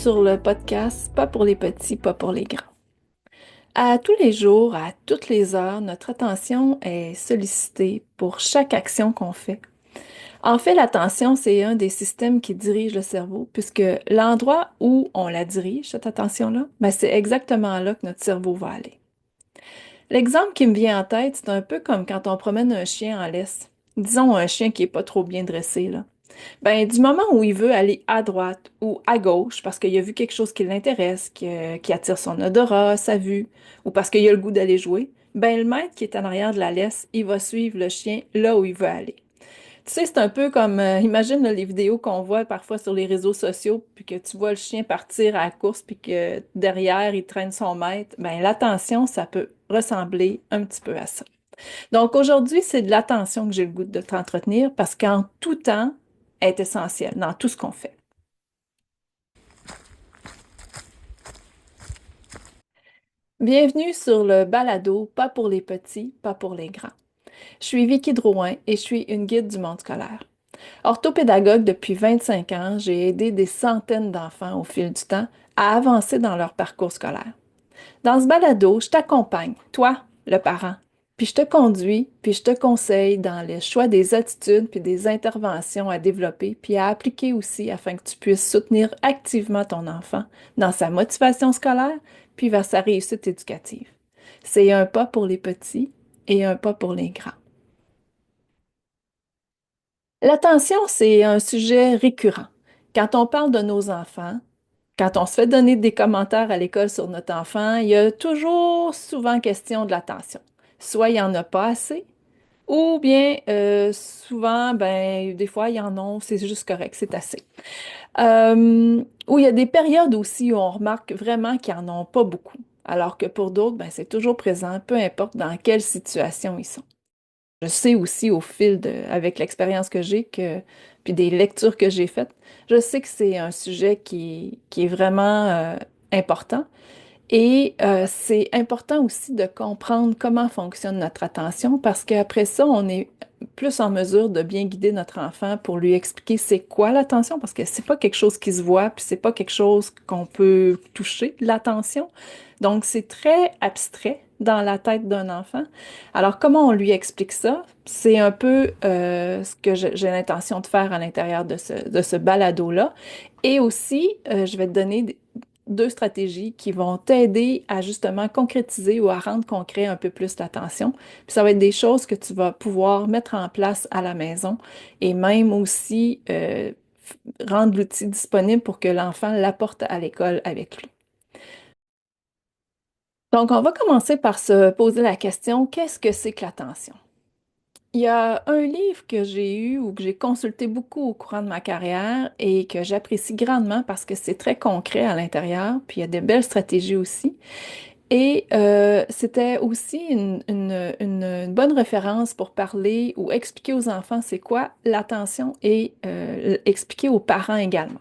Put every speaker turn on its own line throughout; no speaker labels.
sur le podcast Pas pour les petits, pas pour les grands. À tous les jours, à toutes les heures, notre attention est sollicitée pour chaque action qu'on fait. En fait, l'attention, c'est un des systèmes qui dirige le cerveau, puisque l'endroit où on la dirige, cette attention-là, c'est exactement là que notre cerveau va aller. L'exemple qui me vient en tête, c'est un peu comme quand on promène un chien en laisse. Disons un chien qui est pas trop bien dressé, là. Du moment où il veut aller à droite ou à gauche, parce qu'il a vu quelque chose qui l'intéresse, qui attire son odorat, sa vue, ou parce qu'il a le goût d'aller jouer, le maître qui est en arrière de la laisse, il va suivre le chien là où il veut aller. Tu sais, c'est un peu comme, imagine là, les vidéos qu'on voit parfois sur les réseaux sociaux, puis que tu vois le chien partir à la course, puis que derrière, il traîne son maître. L'attention, ça peut ressembler un petit peu à ça. Donc aujourd'hui, c'est de l'attention que j'ai le goût de t'entretenir parce qu'en tout temps, elle est essentielle dans tout ce qu'on fait. Bienvenue sur le balado Pas pour les petits, pas pour les grands. Je suis Vicky Drouin et je suis une guide du monde scolaire. Orthopédagogue depuis 25 ans, j'ai aidé des centaines d'enfants au fil du temps à avancer dans leur parcours scolaire. Dans ce balado, je t'accompagne, toi, le parent, puis je te conduis, puis je te conseille dans le choix des attitudes puis des interventions à développer, puis à appliquer aussi afin que tu puisses soutenir activement ton enfant dans sa motivation scolaire, puis vers sa réussite éducative. C'est un pas pour les petits et un pas pour les grands. L'attention, c'est un sujet récurrent. Quand on parle de nos enfants, quand on se fait donner des commentaires à l'école sur notre enfant, il y a toujours souvent question de l'attention. Soit il n'y en a pas assez, ou bien souvent, des fois, il y en a, c'est juste correct, c'est assez. Ou il y a des périodes aussi où on remarque vraiment qu'ils n'en ont pas beaucoup, alors que pour d'autres, c'est toujours présent, peu importe dans quelle situation ils sont. Je sais aussi au fil avec l'expérience que j'ai puis des lectures que j'ai faites, je sais que c'est un sujet qui est vraiment important. Et c'est important aussi de comprendre comment fonctionne notre attention parce qu'après ça, on est plus en mesure de bien guider notre enfant pour lui expliquer c'est quoi l'attention parce que c'est pas quelque chose qui se voit puis c'est pas quelque chose qu'on peut toucher, l'attention. Donc c'est très abstrait dans la tête d'un enfant. Alors comment on lui explique ça? C'est un peu ce que j'ai l'intention de faire à l'intérieur de ce balado-là. Et aussi, je vais te donner deux stratégies qui vont t'aider à justement concrétiser ou à rendre concret un peu plus l'attention. Puis ça va être des choses que tu vas pouvoir mettre en place à la maison et même aussi rendre l'outil disponible pour que l'enfant l'apporte à l'école avec lui. Donc, on va commencer par se poser la question, qu'est-ce que c'est que l'attention? Il y a un livre que j'ai eu ou que j'ai consulté beaucoup au courant de ma carrière et que j'apprécie grandement parce que c'est très concret à l'intérieur, puis il y a de belles stratégies aussi. Et c'était aussi une bonne référence pour parler ou expliquer aux enfants c'est quoi l'attention et expliquer aux parents également.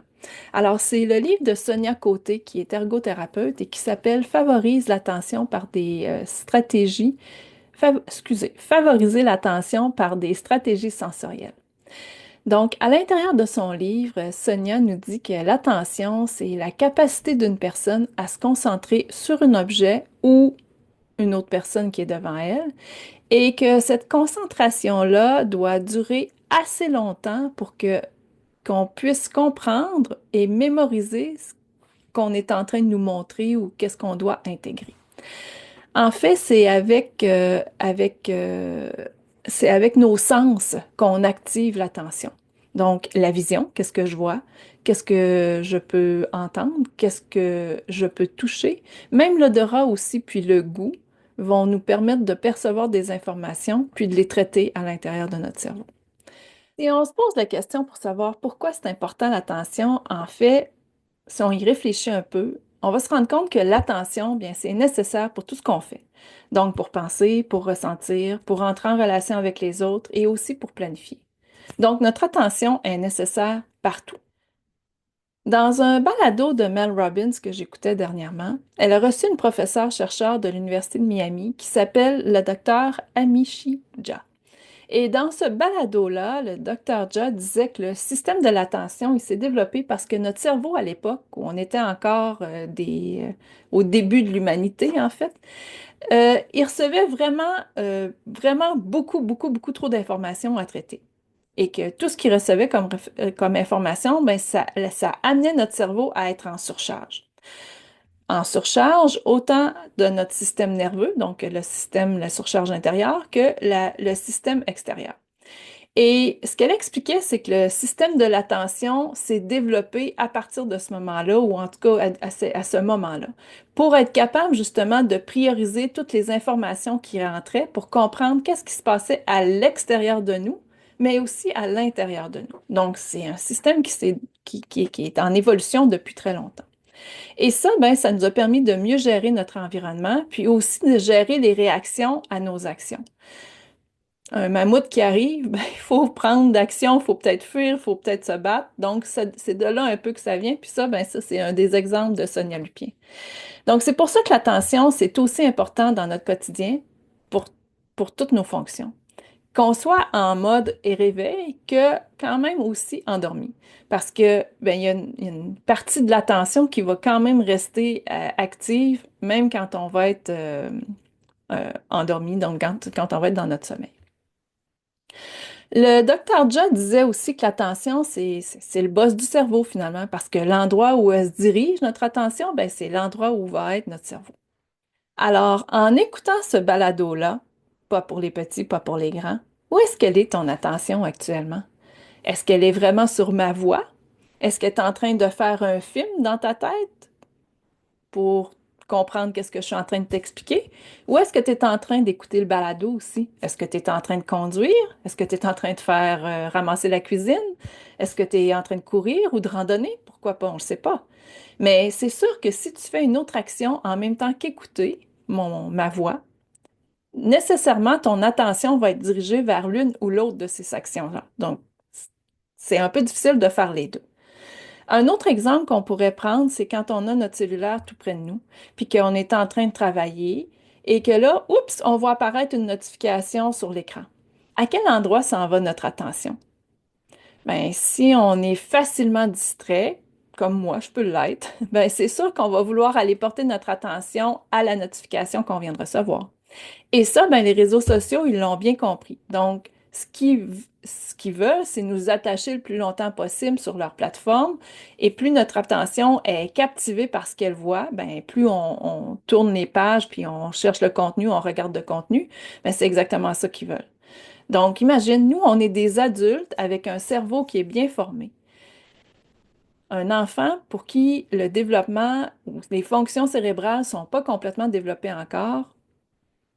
Alors, c'est le livre de Sonia Côté qui est ergothérapeute et qui s'appelle Favorise l'attention par des stratégies favoriser l'attention par des stratégies sensorielles. Donc, à l'intérieur de son livre, Sonia nous dit que l'attention, c'est la capacité d'une personne à se concentrer sur un objet ou une autre personne qui est devant elle et que cette concentration-là doit durer assez longtemps pour que qu'on puisse comprendre et mémoriser ce qu'on est en train de nous montrer ou qu'est-ce qu'on doit intégrer. En fait, c'est avec nos sens qu'on active l'attention. Donc, la vision, qu'est-ce que je vois? Qu'est-ce que je peux entendre? Qu'est-ce que je peux toucher? Même l'odorat aussi, puis le goût vont nous permettre de percevoir des informations, puis de les traiter à l'intérieur de notre cerveau. Et on se pose la question pour savoir pourquoi c'est important l'attention. En fait, si on y réfléchit un peu, on va se rendre compte que l'attention, bien, c'est nécessaire pour tout ce qu'on fait. Donc, pour penser, pour ressentir, pour entrer en relation avec les autres et aussi pour planifier. Donc, notre attention est nécessaire partout. Dans un balado de Mel Robbins que j'écoutais dernièrement, elle a reçu une professeure chercheur de l'Université de Miami qui s'appelle le docteur Amishi Jha. Et dans ce balado-là, le docteur Judd disait que le système de l'attention, il s'est développé parce que notre cerveau, à l'époque, où on était encore au début de l'humanité, en fait, il recevait vraiment beaucoup, beaucoup, beaucoup trop d'informations à traiter. Et que tout ce qu'il recevait comme information, ben, ça amenait notre cerveau à être en surcharge. En surcharge, autant de notre système nerveux, donc le système, la surcharge intérieure, que le système extérieur. Et ce qu'elle expliquait, c'est que le système de l'attention s'est développé à partir de ce moment-là, ou en tout cas à ce moment-là, pour être capable justement de prioriser toutes les informations qui rentraient pour comprendre qu'est-ce qui se passait à l'extérieur de nous, mais aussi à l'intérieur de nous. Donc, c'est un système qui est en évolution depuis très longtemps. Et ça, ben, ça nous a permis de mieux gérer notre environnement, puis aussi de gérer les réactions à nos actions. Un mammouth qui arrive, ben, il faut prendre d'action, il faut peut-être fuir, il faut peut-être se battre. Donc, c'est de là un peu que ça vient. Puis ça, ben, ça, c'est un des exemples de Sonia Lupien. Donc, c'est pour ça que l'attention, c'est aussi important dans notre quotidien pour, pour toutes nos fonctions. Qu'on soit en mode réveil que quand même aussi endormi. Parce que, ben, il y a une partie de l'attention qui va quand même rester active, même quand on va être endormi, donc quand on va être dans notre sommeil. Le docteur Judd disait aussi que l'attention, c'est le boss du cerveau finalement, parce que l'endroit où elle se dirige notre attention, ben, c'est l'endroit où va être notre cerveau. Alors, en écoutant ce balado-là, pas pour les petits, pas pour les grands, où est-ce qu'elle est ton attention actuellement? Est-ce qu'elle est vraiment sur ma voix? Est-ce qu'elle est en train de faire un film dans ta tête pour comprendre qu'est-ce que je suis en train de t'expliquer? Ou est-ce que tu es en train d'écouter le balado aussi? Est-ce que tu es en train de conduire? Est-ce que tu es en train de faire ramasser la cuisine? Est-ce que tu es en train de courir ou de randonner? Pourquoi pas? On ne le sait pas. Mais c'est sûr que si tu fais une autre action en même temps qu'écouter ma voix, nécessairement ton attention va être dirigée vers l'une ou l'autre de ces actions-là. Donc, c'est un peu difficile de faire les deux. Un autre exemple qu'on pourrait prendre, c'est quand on a notre cellulaire tout près de nous, puis qu'on est en train de travailler et que là, oups, on voit apparaître une notification sur l'écran. À quel endroit s'en va notre attention? Ben, si on est facilement distrait, comme moi, je peux l'être, ben, c'est sûr qu'on va vouloir aller porter notre attention à la notification qu'on vient de recevoir. Et ça, ben, les réseaux sociaux, ils l'ont bien compris. Donc, ce qu'ils veulent, c'est nous attacher le plus longtemps possible sur leur plateforme. Et plus notre attention est captivée par ce qu'elle voit, ben, plus on tourne les pages, puis on cherche le contenu, on regarde le contenu. Ben, c'est exactement ça qu'ils veulent. Donc, imagine, nous, on est des adultes avec un cerveau qui est bien formé. Un enfant pour qui le développement ou les fonctions cérébrales sont pas complètement développées encore,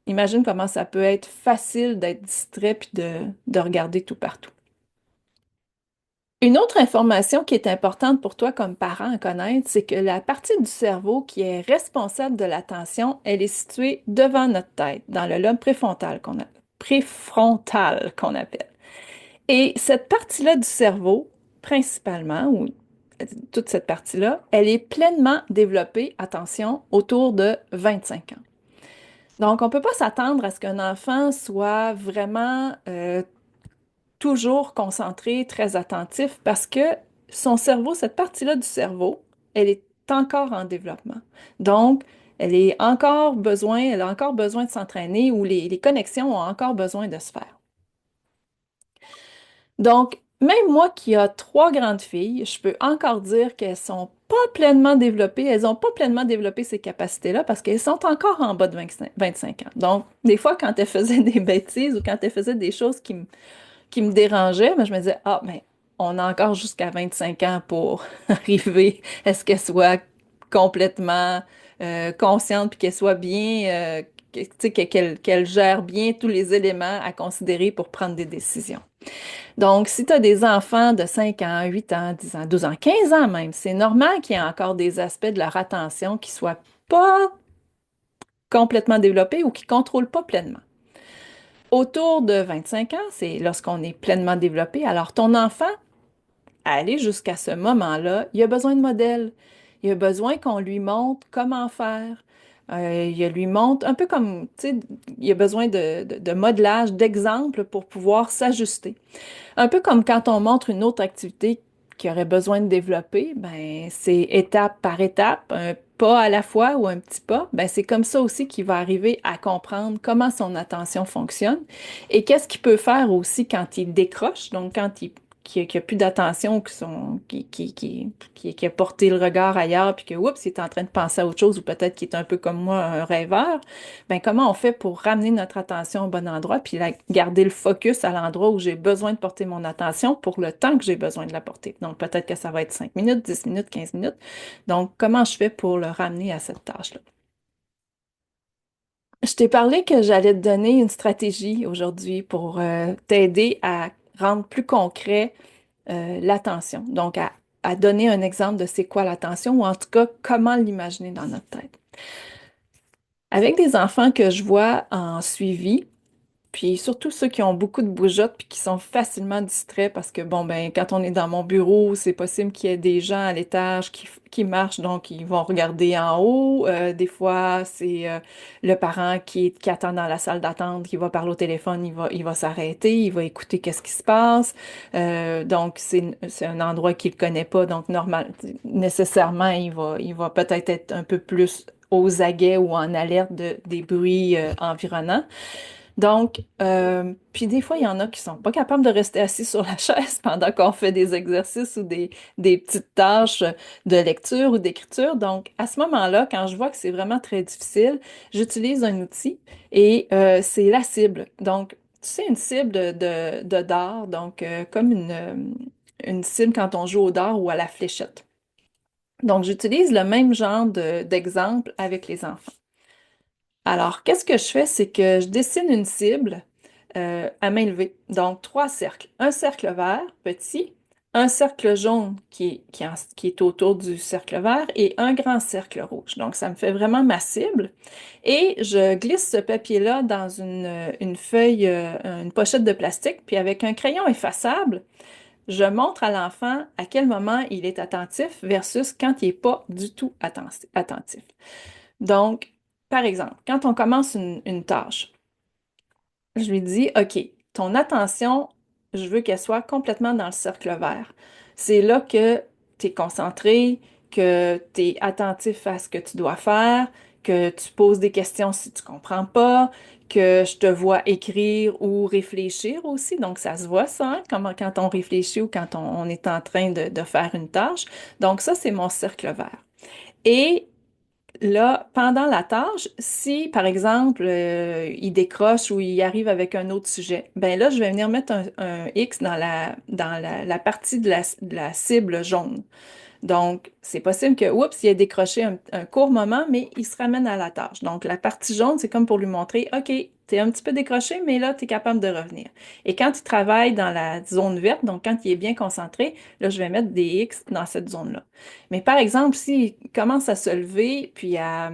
imagine comment ça peut être facile d'être distrait puis de regarder tout partout. Une autre information qui est importante pour toi comme parent à connaître, c'est que la partie du cerveau qui est responsable de l'attention, elle est située devant notre tête, dans le lobe préfrontal qu'on appelle. Et cette partie-là du cerveau, principalement, ou toute cette partie-là, elle est pleinement développée, attention, autour de 25 ans. Donc, on ne peut pas s'attendre à ce qu'un enfant soit vraiment toujours concentré, très attentif, parce que son cerveau, cette partie-là du cerveau, elle est encore en développement. Donc, elle a encore besoin de s'entraîner ou les connexions ont encore besoin de se faire. Donc, même moi qui ai trois grandes filles, je peux encore dire qu'elles sont pas pleinement développées, elles n'ont pas pleinement développé ces capacités-là parce qu'elles sont encore en bas de 25 ans. Donc, des fois, quand elles faisaient des bêtises ou quand elles faisaient des choses qui me dérangeaient, ben, je me disais, ah, ben, on a encore jusqu'à 25 ans pour arriver à ce qu'elle soit complètement consciente puis qu'elle soit bien, tu sais, qu'elle gère bien tous les éléments à considérer pour prendre des décisions. Donc, si tu as des enfants de 5 ans, 8 ans, 10 ans, 12 ans, 15 ans même, c'est normal qu'il y ait encore des aspects de leur attention qui soient pas complètement développés ou qui ne contrôlent pas pleinement. Autour de 25 ans, c'est lorsqu'on est pleinement développé. Alors, ton enfant, à aller jusqu'à ce moment-là, il a besoin de modèles. Il a besoin qu'on lui montre comment faire. Il lui montre, un peu comme, tu sais, il a besoin de modelage, d'exemples pour pouvoir s'ajuster. Un peu comme quand on montre une autre activité qui aurait besoin de développer, ben c'est étape par étape, un pas à la fois ou un petit pas. Ben c'est comme ça aussi qu'il va arriver à comprendre comment son attention fonctionne et qu'est-ce qu'il peut faire aussi quand il décroche, donc quand il qu'il a plus d'attention, qui a porté le regard ailleurs, puis que, oups, il est en train de penser à autre chose, ou peut-être qu'il est un peu comme moi, un rêveur, ben comment on fait pour ramener notre attention au bon endroit, puis garder le focus à l'endroit où j'ai besoin de porter mon attention pour le temps que j'ai besoin de la porter. Donc, peut-être que ça va être 5 minutes, 10 minutes, 15 minutes. Donc, comment je fais pour le ramener à cette tâche-là? Je t'ai parlé que j'allais te donner une stratégie aujourd'hui pour t'aider à rendre plus concret l'attention. Donc, à donner un exemple de c'est quoi l'attention, ou en tout cas, comment l'imaginer dans notre tête. Avec des enfants que je vois en suivi, puis surtout ceux qui ont beaucoup de bougeottes puis qui sont facilement distraits parce que, bon, ben, quand on est dans mon bureau, c'est possible qu'il y ait des gens à l'étage qui marchent, donc ils vont regarder en haut. Des fois, c'est le parent qui attend dans la salle d'attente, qui va parler au téléphone, il va s'arrêter, il va écouter qu'est-ce qui se passe. Donc, c'est un endroit qu'il ne connaît pas, donc normal, nécessairement, il va peut-être être un peu plus aux aguets ou en alerte des bruits environnants. Donc, puis des fois, il y en a qui sont pas capables de rester assis sur la chaise pendant qu'on fait des exercices ou des petites tâches de lecture ou d'écriture. Donc, à ce moment-là, quand je vois que c'est vraiment très difficile, j'utilise un outil et c'est la cible. Donc, tu sais, une cible de dard, donc comme une cible quand on joue au dard ou à la fléchette. Donc, j'utilise le même genre d'exemple avec les enfants. Alors, qu'est-ce que je fais? C'est que je dessine une cible à main levée. Donc, trois cercles. Un cercle vert, petit, un cercle jaune qui est autour du cercle vert et un grand cercle rouge. Donc, ça me fait vraiment ma cible. Et je glisse ce papier-là dans une feuille, une pochette de plastique, puis avec un crayon effaçable, je montre à l'enfant à quel moment il est attentif versus quand il n'est pas du tout attentif. Donc, par exemple, quand on commence une tâche, je lui dis, OK, ton attention, je veux qu'elle soit complètement dans le cercle vert. C'est là que tu es concentré, que tu es attentif à ce que tu dois faire, que tu poses des questions si tu comprends pas, que je te vois écrire ou réfléchir aussi. Donc, ça se voit ça, hein, quand on réfléchit ou quand on est en train de faire une tâche. Donc, ça, c'est mon cercle vert. Et là, pendant la tâche, si par exemple il décroche ou il arrive avec un autre sujet, ben là, je vais venir mettre un X dans la partie de la cible jaune. Donc, c'est possible que, oups, il ait décroché un court moment, mais il se ramène à la tâche. Donc, la partie jaune, c'est comme pour lui montrer, OK, t'es un petit peu décroché, mais là, t'es capable de revenir. Et quand il travaille dans la zone verte, donc quand il est bien concentré, là, je vais mettre des X dans cette zone-là. Mais par exemple, s'il commence à se lever, puis à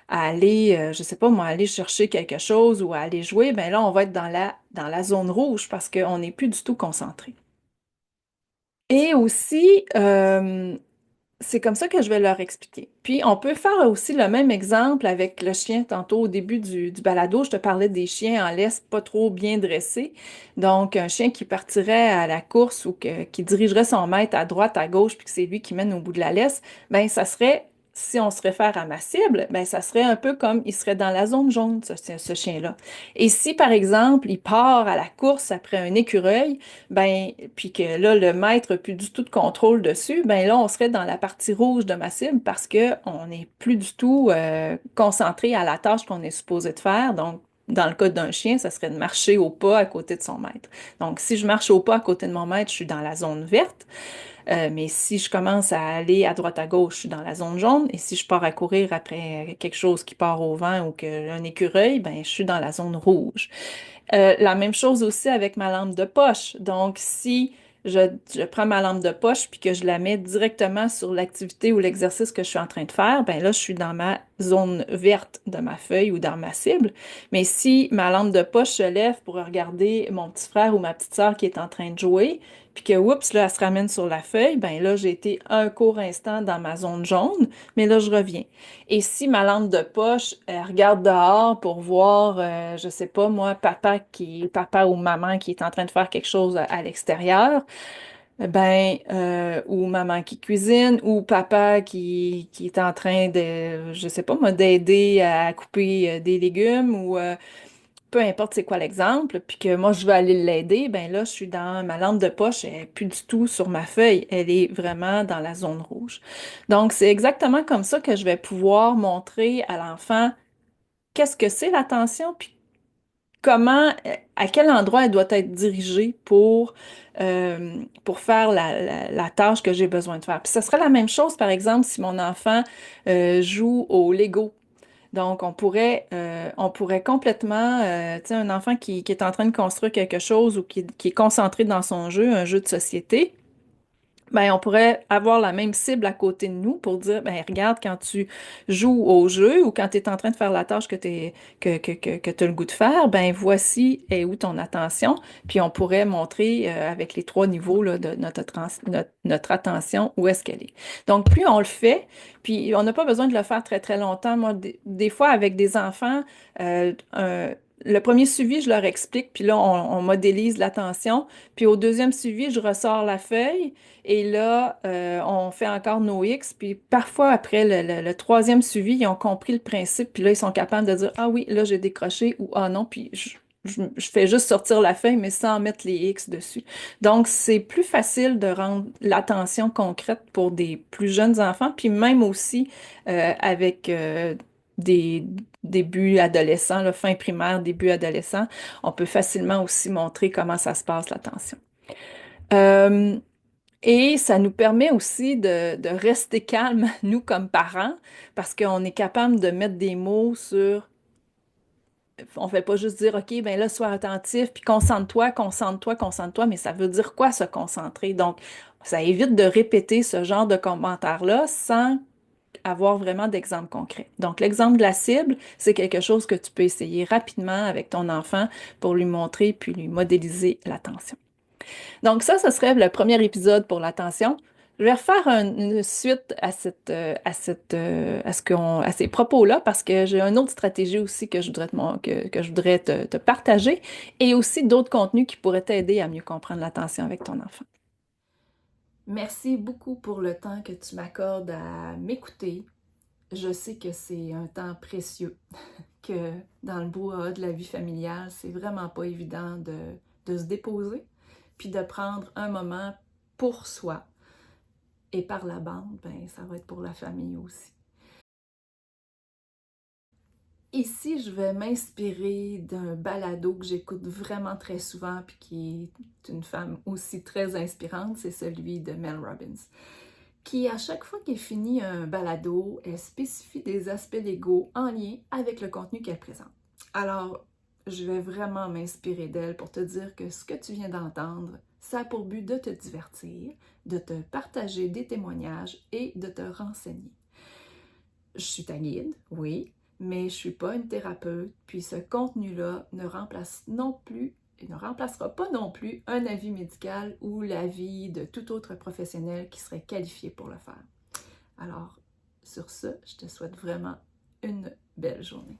aller, je sais pas moi, aller chercher quelque chose ou à aller jouer, ben là, on va être dans la zone rouge parce qu'on n'est plus du tout concentré. Et aussi, c'est comme ça que je vais leur expliquer. Puis, on peut faire aussi le même exemple avec le chien. Tantôt, au début du balado, je te parlais des chiens en laisse pas trop bien dressés. Donc, un chien qui partirait à la course ou qui dirigerait son maître à droite, à gauche, puis que c'est lui qui mène au bout de la laisse, ben ça serait, si on se réfère à ma cible, ben ça serait un peu comme il serait dans la zone jaune, ce chien-là. Et si, par exemple, il part à la course après un écureuil, ben, puis que là, le maître n'a plus du tout de contrôle dessus, ben là, on serait dans la partie rouge de ma cible parce que on n'est plus du tout concentré à la tâche qu'on est supposé de faire. Donc, dans le cas d'un chien, ça serait de marcher au pas à côté de son maître. Donc, si je marche au pas à côté de mon maître, je suis dans la zone verte. Mais si je commence à aller à droite à gauche, je suis dans la zone jaune. Et si je pars à courir après quelque chose qui part au vent ou un écureuil, ben, je suis dans la zone rouge. La même chose aussi avec ma lampe de poche. Donc, si je prends ma lampe de poche puis que je la mets directement sur l'activité ou l'exercice que je suis en train de faire, ben là, je suis dans ma zone verte de ma feuille ou dans ma cible. Mais si ma lampe de poche se lève pour regarder mon petit frère ou ma petite sœur qui est en train de jouer, puis que, oups, là, elle se ramène sur la feuille, ben là, j'ai été un court instant dans ma zone jaune, mais là, je reviens. Et si ma lampe de poche, elle regarde dehors pour voir, je sais pas, moi, papa ou maman qui est en train de faire quelque chose à l'extérieur, ou maman qui cuisine, ou papa qui est en train de, je sais pas moi, d'aider à couper des légumes, ou peu importe c'est quoi l'exemple, puis que moi je veux aller l'aider, ben là je suis dans ma lampe de poche, elle est plus du tout sur ma feuille, elle est vraiment dans la zone rouge. Donc c'est exactement comme ça que je vais pouvoir montrer à l'enfant qu'est-ce que c'est l'attention, puis comment, à quel endroit elle doit être dirigée pour faire la tâche que j'ai besoin de faire. Puis ce serait la même chose, par exemple, si mon enfant joue au Lego. Donc, on pourrait complètement, tu sais, un enfant qui est en train de construire quelque chose ou qui est concentré dans son jeu, un jeu de société, ben, on pourrait avoir la même cible à côté de nous pour dire, ben, regarde, quand tu joues au jeu ou quand tu es en train de faire la tâche que tu as le goût de faire, ben, voici est où ton attention. Puis on pourrait montrer avec les trois niveaux là, de notre attention où est-ce qu'elle est. Donc, plus on le fait, puis on n'a pas besoin de le faire très, très longtemps. Moi, des fois, avec des enfants, le premier suivi, je leur explique, puis là, on modélise l'attention. Puis au deuxième suivi, je ressors la feuille. Et là, on fait encore nos X, puis parfois après le troisième suivi, ils ont compris le principe, puis là, ils sont capables de dire, ah oui, là, j'ai décroché, ou ah non, puis je fais juste sortir la feuille, mais sans mettre les X dessus. Donc, c'est plus facile de rendre l'attention concrète pour des plus jeunes enfants, puis même aussi avec des débuts adolescents, là, fin primaire, début adolescent, on peut facilement aussi montrer comment ça se passe, l'attention. Euh, et ça nous permet aussi de rester calme, nous comme parents, parce qu'on est capable de mettre des mots sur. On fait pas juste dire, OK, ben là, sois attentif, puis concentre-toi, concentre-toi, concentre-toi, mais ça veut dire quoi se concentrer? Donc, ça évite de répéter ce genre de commentaires-là sans avoir vraiment d'exemple concret. Donc, l'exemple de la cible, c'est quelque chose que tu peux essayer rapidement avec ton enfant pour lui montrer puis lui modéliser l'attention. Donc ça serait le premier épisode pour l'attention. Je vais refaire une suite à ces propos-là parce que j'ai une autre stratégie aussi que je voudrais que je voudrais te partager et aussi d'autres contenus qui pourraient t'aider à mieux comprendre l'attention avec ton enfant. Merci beaucoup pour le temps que tu m'accordes à m'écouter. Je sais que c'est un temps précieux, que dans le brouhaha de la vie familiale, c'est vraiment pas évident de se déposer, puis de prendre un moment pour soi. Et par la bande, ben, ça va être pour la famille aussi. Ici, je vais m'inspirer d'un balado que j'écoute vraiment très souvent, puis qui est une femme aussi très inspirante, c'est celui de Mel Robbins, qui, à chaque fois qu'elle finit un balado, elle spécifie des aspects légaux en lien avec le contenu qu'elle présente. Alors, je vais vraiment m'inspirer d'elle pour te dire que ce que tu viens d'entendre, ça a pour but de te divertir, de te partager des témoignages et de te renseigner. Je suis ta guide, oui, mais je ne suis pas une thérapeute, puis ce contenu-là ne remplacera pas non plus un avis médical ou l'avis de tout autre professionnel qui serait qualifié pour le faire. Alors, sur ce, je te souhaite vraiment une belle journée.